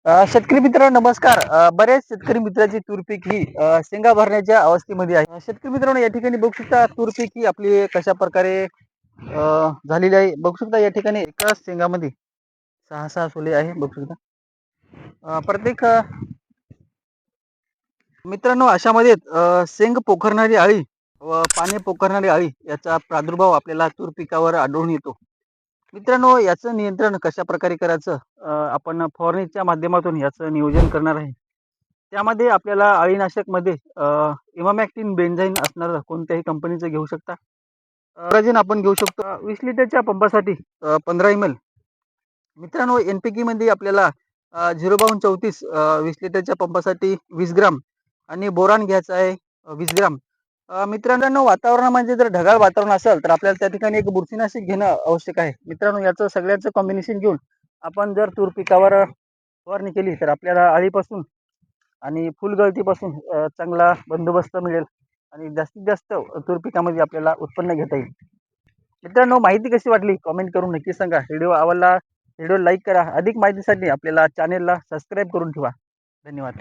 शेतकरी मित्रांनो नमस्कार. बरेच शेतकरी मित्राची तूर पीक ही शेंगा भरण्याच्या अवस्थेमध्ये आहे. शेतकरी मित्रांनो या ठिकाणी बघू शकता तूर पीक ही आपली कशा प्रकारे झालेली आहे. बघू शकता या ठिकाणी एकाच शेंगामध्ये सहा सहा सोले आहे. बघू शकता प्रत्येक मित्रांनो अशामध्ये शेंग पोखरणारी अळी व पाने पोखरणारी अळी याचा प्रादुर्भाव आपल्याला तूर पिकावर आढळून येतो. मित्रांनो याचं नियंत्रण कशा प्रकारे करायचं आपण फवारणीच्या माध्यमातून याचं नियोजन करणार आहे. त्यामध्ये आपल्याला अळीनाशक मध्ये इमामॅक्टिन बेन्झाईन असणार कोणत्याही कंपनीचं घेऊ शकता. अट्राजिन आपण घेऊ शकतो. 20 लिटरच्या पंपासाठी 15 ml. मित्रांनो NPK मध्ये आपल्याला 0.34 20 लिटरच्या पंपासाठी 20 ग्राम आणि बोरान घ्यायचं आहे 20 ग्राम. मित्रांनो वातावरणामध्ये जर ढगाळ वातावरण असेल तर आपल्याला त्या ठिकाणी एक बुरशीनाशक घेणं आवश्यक आहे. मित्रांनो याचं सगळ्याचं कॉम्बिनेशन घेऊन आपण जर तूर पिकावर फवारणी केली तर आपल्याला अळीपासून आणि फुलगळतीपासून चांगला बंदोबस्त मिळेल आणि जास्तीत जास्त तूर पिकामध्ये आपल्याला उत्पन्न घेता येईल. मित्रांनो माहिती कशी वाटली कमेंट करून नक्की सांगा. व्हिडिओ आवडला व्हिडिओ लाईक करा. अधिक माहितीसाठी आपल्याला चॅनेलला सबस्क्राईब करून ठेवा. धन्यवाद.